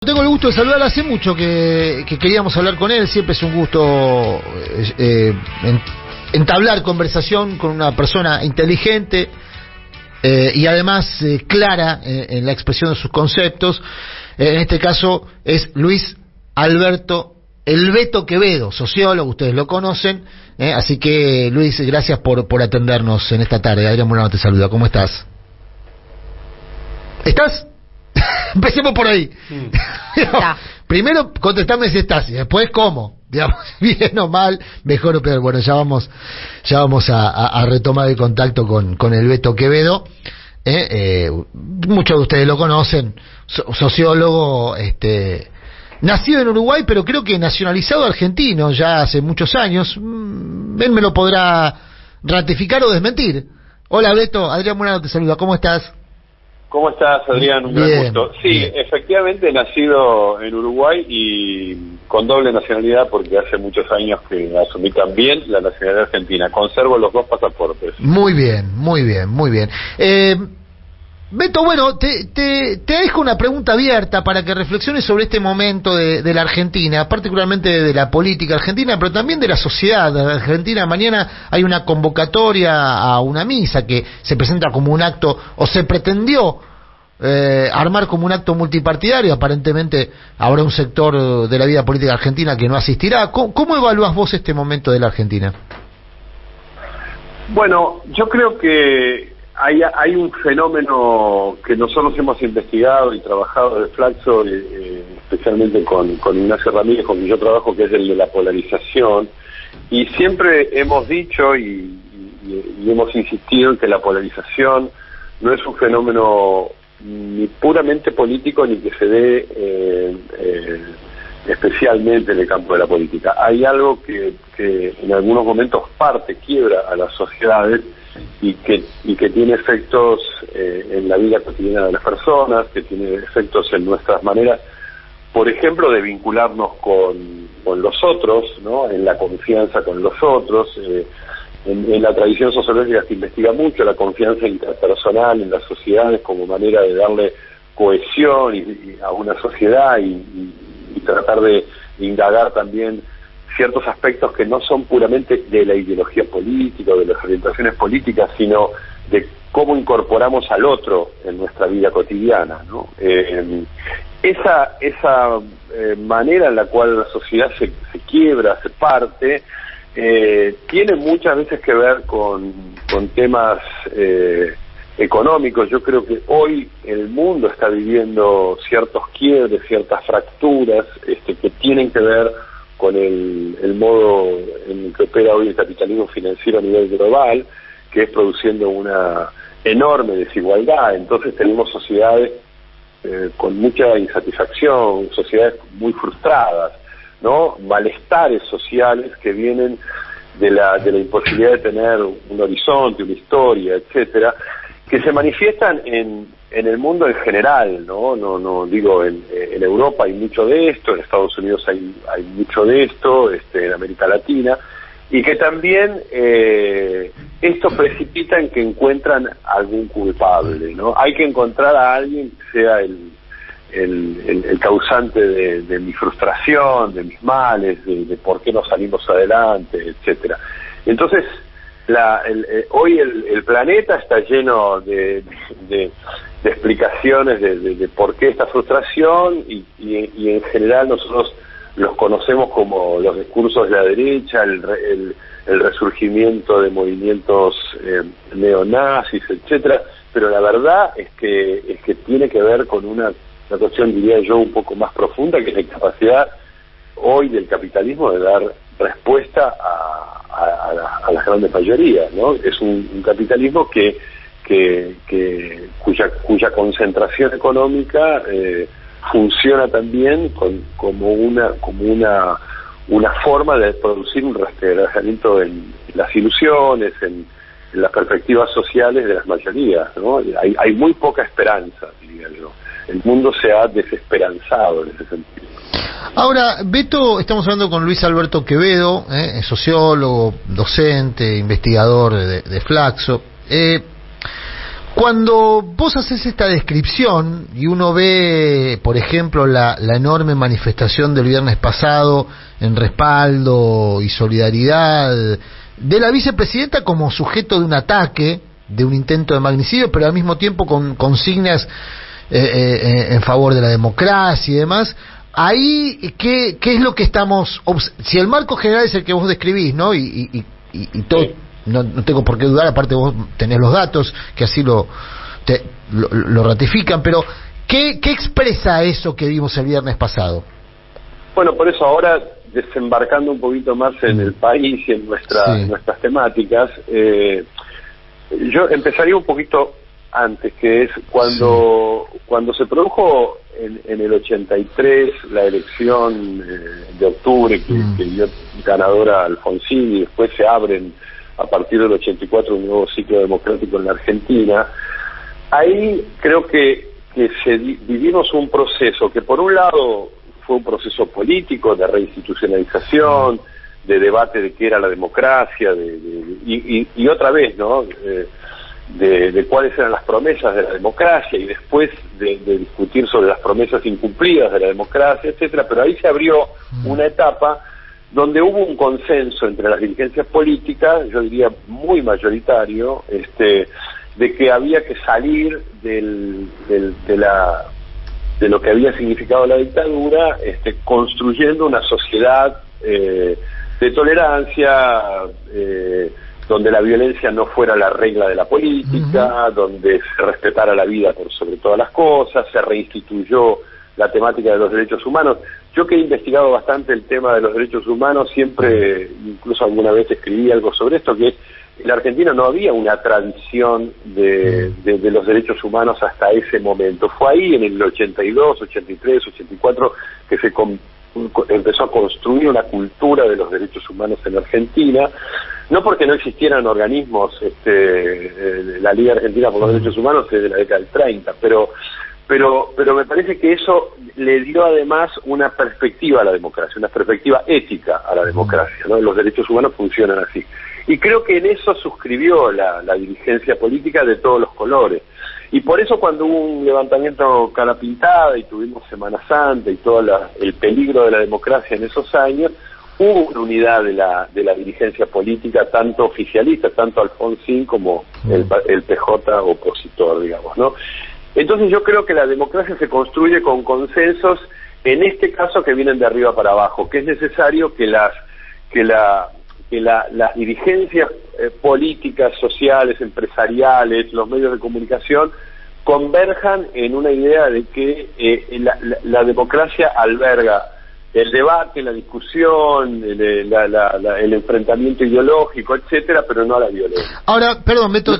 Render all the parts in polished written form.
Tengo el gusto de saludar, hace mucho que queríamos hablar con él, siempre es un gusto entablar conversación con una persona inteligente y además clara en la expresión de sus conceptos. En este caso es Luis Alberto El Beto Quevedo, sociólogo, ustedes lo conocen, así que Luis, gracias por atendernos en esta tarde. Adrián Murano te saluda, ¿cómo estás? ¿Estás? Empecemos por ahí. No, primero contestame si estás y después cómo, digamos, bien o mal, mejor o peor. Bueno, ya vamos a retomar el contacto con el Beto Quevedo. Muchos de ustedes lo conocen, sociólogo, nacido en Uruguay, pero creo que nacionalizado argentino ya hace muchos años. Él me lo podrá ratificar o desmentir. Hola Beto, Adrián Murano te saluda, ¿cómo estás? ¿Cómo estás, Adrián? Un gran gusto. Sí, bien. Efectivamente, nacido en Uruguay y con doble nacionalidad porque hace muchos años que asumí también la nacionalidad argentina. Conservo los dos pasaportes. Muy bien, muy bien, muy bien. Beto, bueno, te dejo una pregunta abierta para que reflexiones sobre este momento de la Argentina, particularmente de la política argentina, pero también de la sociedad argentina. Mañana hay una convocatoria a una misa que se presenta como un acto, o se pretendió armar como un acto multipartidario. Aparentemente habrá un sector de la vida política argentina que no asistirá. ¿Cómo evalúas vos este momento de la Argentina? Bueno, yo creo que hay un fenómeno que nosotros hemos investigado y trabajado desde Flaxo, especialmente con Ignacio Ramírez, con quien yo trabajo, que es el de la polarización, y siempre hemos dicho y hemos insistido en que la polarización no es un fenómeno ni puramente político ni que se dé especialmente en el campo de la política. Hay algo que en algunos momentos quiebra a las sociedades y que tiene efectos en la vida cotidiana de las personas, que tiene efectos en nuestras maneras, por ejemplo, de vincularnos con los otros, ¿no? En la confianza con los otros. En la tradición sociológica se investiga mucho la confianza interpersonal en las sociedades como manera de darle cohesión a una sociedad y tratar de indagar también ciertos aspectos que no son puramente de la ideología política o de las orientaciones políticas, sino de cómo incorporamos al otro en nuestra vida cotidiana, ¿no? Esa manera en la cual la sociedad se quiebra, se parte, tiene muchas veces que ver con temas económicos. Yo creo que hoy el mundo está viviendo ciertos quiebres, ciertas fracturas que tienen que ver con el modo en que opera hoy el capitalismo financiero a nivel global, que es produciendo una enorme desigualdad. Entonces tenemos sociedades con mucha insatisfacción, sociedades muy frustradas, ¿no? Malestares sociales que vienen de la imposibilidad de tener un horizonte, una historia, etcétera, que se manifiestan en el mundo en general, no digo en Europa hay mucho de esto, en Estados Unidos hay mucho de esto, en América Latina, y que también esto precipita en que encuentran algún culpable, ¿no? Hay que encontrar a alguien que sea el causante de mi frustración, de mis males, de por qué no salimos adelante, etcétera. Entonces, hoy el planeta está lleno de explicaciones de por qué esta frustración y en general nosotros los conocemos como los discursos de la derecha, el resurgimiento de movimientos neonazis, etcétera, pero la verdad es que tiene que ver con una cuestión, diría yo, un poco más profunda, que es la incapacidad hoy del capitalismo de dar respuesta a las grandes mayorías, ¿no? Es un capitalismo cuya concentración económica funciona también como una forma de producir un resquebrajamiento en las ilusiones, en las perspectivas sociales de las mayorías, ¿no? Hay muy poca esperanza, diría yo. El mundo se ha desesperanzado en ese sentido. Ahora, Beto, estamos hablando con Luis Alberto Quevedo, sociólogo, docente, investigador de Flaxo. Cuando vos haces esta descripción y uno ve, por ejemplo, la enorme manifestación del viernes pasado en respaldo y solidaridad de la vicepresidenta como sujeto de un ataque, de un intento de magnicidio, pero al mismo tiempo con consignas en favor de la democracia y demás, ahí, ¿qué es lo que estamos... Si el marco general es el que vos describís, ¿no? Y todo... No tengo por qué dudar, aparte vos tenés los datos que así lo ratifican, pero ¿qué expresa eso que vimos el viernes pasado? Bueno, por eso ahora, desembarcando un poquito más en el país y en nuestras temáticas, yo empezaría un poquito antes, que es cuando se produjo en el 83 la elección de octubre, que dio ganadora Alfonsín, y después se abren a partir del 84 un nuevo ciclo democrático en la Argentina. Ahí creo que vivimos un proceso que por un lado fue un proceso político de reinstitucionalización, de debate de qué era la democracia, y otra vez, ¿no? De cuáles eran las promesas de la democracia, y después de discutir sobre las promesas incumplidas de la democracia, etcétera. Pero ahí se abrió una etapa donde hubo un consenso entre las dirigencias políticas, yo diría muy mayoritario, de que había que salir de lo que había significado la dictadura, construyendo una sociedad de tolerancia, donde la violencia no fuera la regla de la política, donde se respetara la vida por sobre todas las cosas, se reinstituyó la temática de los derechos humanos. Yo que he investigado bastante el tema de los derechos humanos, siempre, incluso alguna vez escribí algo sobre esto, que en la Argentina no había una tradición de los derechos humanos hasta ese momento. Fue ahí en el 82, 83, 84 que se empezó a construir una cultura de los derechos humanos en Argentina, no porque no existieran organismos, la Liga Argentina por los Derechos Humanos es de la década del 30, pero me parece que eso le dio además una perspectiva a la democracia, una perspectiva ética a la democracia, ¿no? Los derechos humanos funcionan así. Y creo que en eso suscribió la dirigencia política de todos los colores. Y por eso cuando hubo un levantamiento cara pintada y tuvimos Semana Santa y todo el peligro de la democracia en esos años, hubo una unidad de la dirigencia política, tanto oficialista, tanto Alfonsín como el PJ opositor, digamos, ¿no? Entonces yo creo que la democracia se construye con consensos, en este caso que vienen de arriba para abajo, que es necesario que las dirigencias políticas, sociales, empresariales, los medios de comunicación converjan en una idea de que la democracia alberga el debate, la discusión, el enfrentamiento ideológico, etcétera, pero no a la violencia. Ahora, perdón, Beto...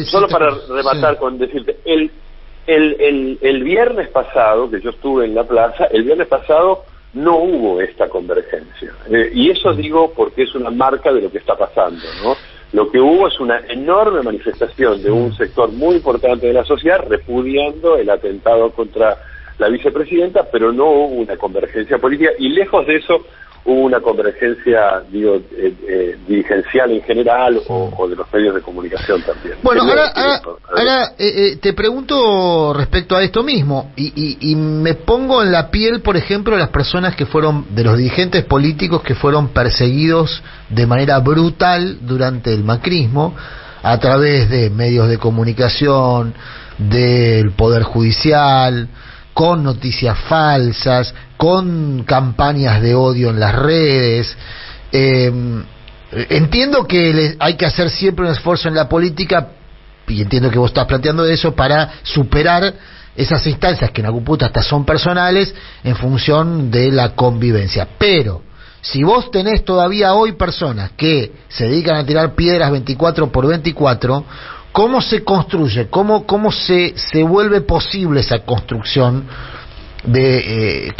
Solo para rematar con decirte, el viernes pasado, que yo estuve en la plaza, el viernes pasado no hubo esta convergencia. Y eso digo porque es una marca de lo que está pasando, ¿no? Lo que hubo es una enorme manifestación de un sector muy importante de la sociedad repudiando el atentado contra la vicepresidenta, pero no hubo una convergencia política, y lejos de eso hubo una convergencia, dirigencial en general o de los medios de comunicación también. Bueno, ahora te pregunto respecto a esto mismo, y me pongo en la piel, por ejemplo, de las personas que fueron, de los dirigentes políticos que fueron perseguidos de manera brutal durante el macrismo, a través de medios de comunicación, del Poder Judicial, con noticias falsas, con campañas de odio en las redes. Entiendo que hay que hacer siempre un esfuerzo en la política, y entiendo que vos estás planteando eso, para superar esas instancias que en algún punto hasta son personales en función de la convivencia. Pero si vos tenés todavía hoy personas que se dedican a tirar piedras 24/24, ¿cómo se construye? ¿Cómo se vuelve posible esa construcción de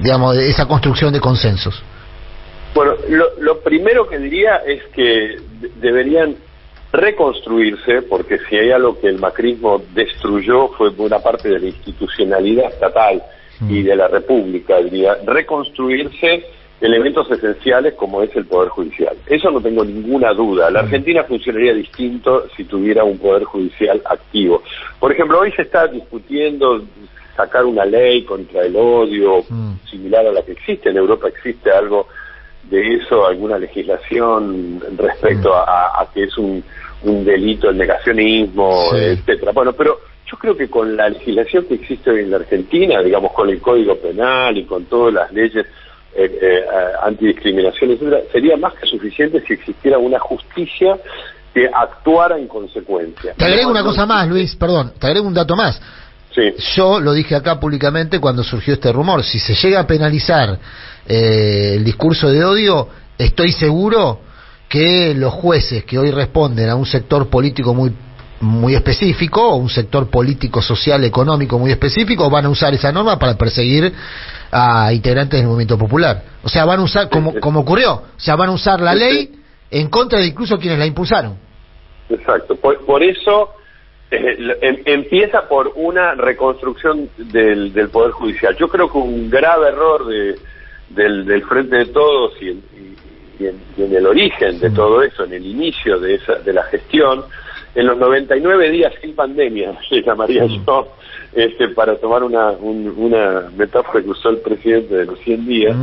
digamos, de esa construcción de consensos? Bueno, lo primero que diría es que deberían reconstruirse, porque si hay algo que el macrismo destruyó fue buena parte de la institucionalidad estatal y de la república, diría, reconstruirse elementos esenciales como es el Poder Judicial. Eso no tengo ninguna duda. La Argentina funcionaría distinto si tuviera un Poder Judicial activo. Por ejemplo, hoy se está discutiendo sacar una ley contra el odio similar a la que existe. En Europa existe algo de eso, alguna legislación respecto a que es un delito el negacionismo, etcétera. Bueno, pero yo creo que con la legislación que existe hoy en la Argentina, digamos, con el Código Penal y con todas las leyes antidiscriminación, etcétera, sería más que suficiente si existiera una justicia que actuara en consecuencia. Te agrego una cosa más, Luis, perdón, te agrego un dato más. Sí. Yo lo dije acá públicamente cuando surgió este rumor. Si se llega a penalizar el discurso de odio, estoy seguro que los jueces que hoy responden a un sector político muy específico, o un sector político, social, económico muy específico, van a usar esa norma para perseguir a integrantes del movimiento popular. O sea, van a usar, como ocurrió, o sea, van a usar la ley en contra de incluso quienes la impulsaron. Exacto. Por eso empieza por una reconstrucción del Poder Judicial. Yo creo que un grave error del Frente de Todos y en el origen de todo eso, en el inicio de la gestión, en los 99 días sin pandemia, le llamaría yo, para tomar una metáfora que usó el presidente de los 100 días,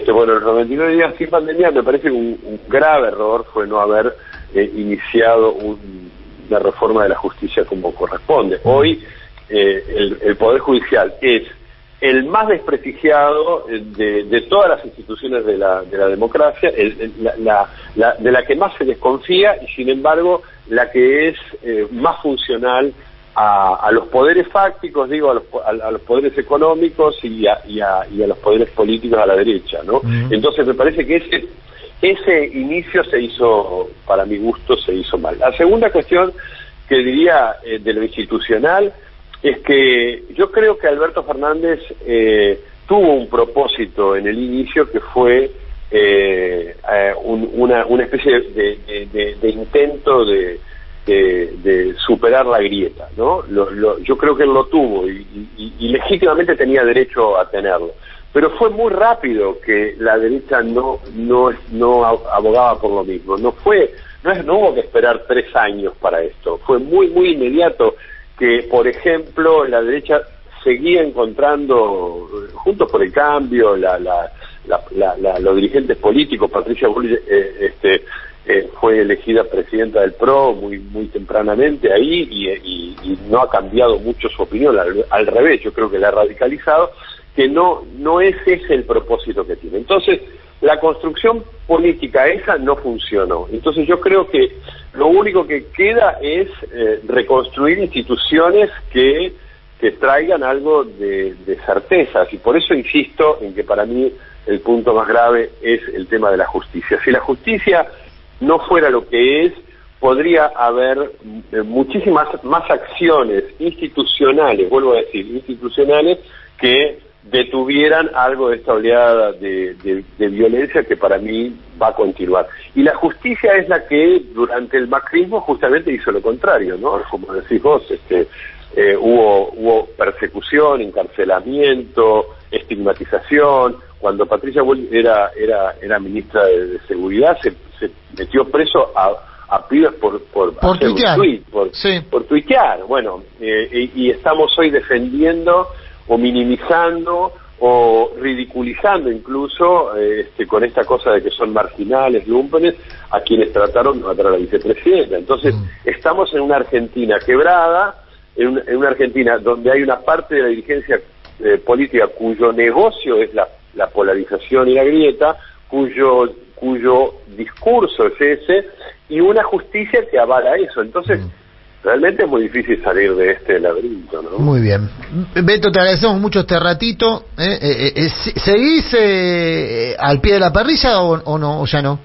bueno, los 99 días sin pandemia, me parece que un grave error fue no haber iniciado una reforma de la justicia como corresponde. Hoy el Poder Judicial es el más desprestigiado de todas las instituciones de la democracia, de la que más se desconfía y sin embargo la que es más funcional a los poderes fácticos, digo, a los poderes económicos y a los poderes políticos a la derecha, ¿no? Entonces me parece que ese inicio se hizo, para mi gusto, se hizo mal. La segunda cuestión que diría de lo institucional es que yo creo que Alberto Fernández tuvo un propósito en el inicio que fue una especie de intento de superar la grieta, ¿no? Yo creo que él lo tuvo y legítimamente tenía derecho a tenerlo. Pero fue muy rápido que la derecha no abogaba por lo mismo. No hubo que esperar 3 años para esto. Fue muy, muy inmediato que, por ejemplo, la derecha seguía encontrando, Juntos por el Cambio, los dirigentes políticos, Patricia Bullrich fue elegida presidenta del PRO muy, muy tempranamente ahí y no ha cambiado mucho su opinión, al revés, yo creo que la ha radicalizado, que no es ese el propósito que tiene. Entonces, la construcción política esa no funcionó. Entonces yo creo que lo único que queda es reconstruir instituciones que traigan algo de certezas, y por eso insisto en que para mí el punto más grave es el tema de la justicia. Si la justicia no fuera lo que es, podría haber muchísimas más acciones institucionales, vuelvo a decir, institucionales, que detuvieran algo de esta oleada de violencia que para mí va a continuar. Y la justicia es la que durante el macrismo justamente hizo lo contrario, ¿no? Como decís vos, hubo persecución, encarcelamiento, estigmatización. Cuando Patricia Bullrich era ministra de Seguridad, se metió preso a pibes por hacer tuitear. Un tweet, por tuitear. Bueno, y estamos hoy defendiendo o minimizando o ridiculizando incluso con esta cosa de que son marginales, lúmpenes, a quienes trataron de matar a la vicepresidenta. Entonces, estamos en una Argentina quebrada, en una Argentina donde hay una parte de la dirigencia política cuyo negocio es la polarización y la grieta, cuyo discurso es ese, y una justicia que avala eso. Entonces, realmente es muy difícil salir de este laberinto, ¿no? Muy bien. Beto, te agradecemos mucho este ratito. ¿Seguís al pie de la parrilla o no, o ya no?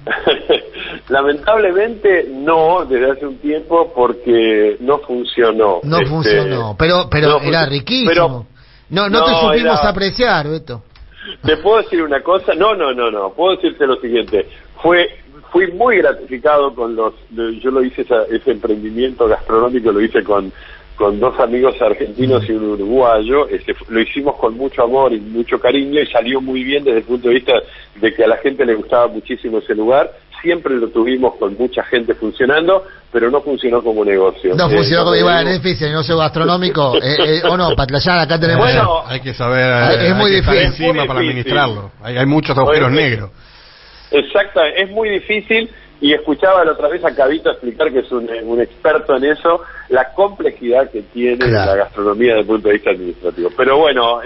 Lamentablemente no, desde hace un tiempo, porque no funcionó. No funcionó, pero no, era riquísimo. No te supimos apreciar, Beto. ¿Te puedo decir una cosa? No. Puedo decirte lo siguiente. Fui muy gratificado con yo lo hice, ese emprendimiento gastronómico lo hice con con dos amigos argentinos y un uruguayo. Lo hicimos con mucho amor y mucho cariño y salió muy bien desde el punto de vista de que a la gente le gustaba muchísimo ese lugar. Siempre lo tuvimos con mucha gente funcionando, pero no funcionó como negocio. No funcionó como igual, es difícil, no soy gastronómico, o no, Patlayán, acá tenemos... Bueno, hay que saber, es muy difícil. Encima para administrarlo. Hay muchos agujeros negros. Exacto, es muy difícil, y escuchaba la otra vez a Cabito explicar, que es un experto en eso, la complejidad que tiene la gastronomía desde el punto de vista administrativo. Pero bueno,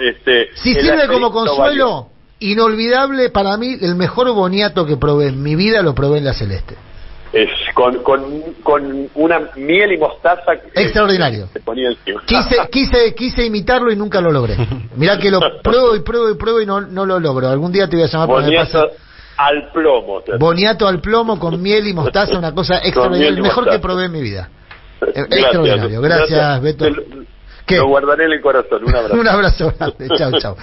si sirve como consuelo, inolvidable para mí, el mejor boniato que probé en mi vida lo probé en La Celeste. Es con una miel y mostaza extraordinario. Se ponía encima. Quise imitarlo y nunca lo logré. Mirá que lo pruebo y no lo logro. Algún día te voy a llamar para que me pase. Al plomo. Boniato al plomo con miel y mostaza, una cosa extraordinaria, el mejor que probé en mi vida. Extraordinario. Gracias, Beto. Lo guardaré en el corazón. Un abrazo. Un abrazo grande. Chau.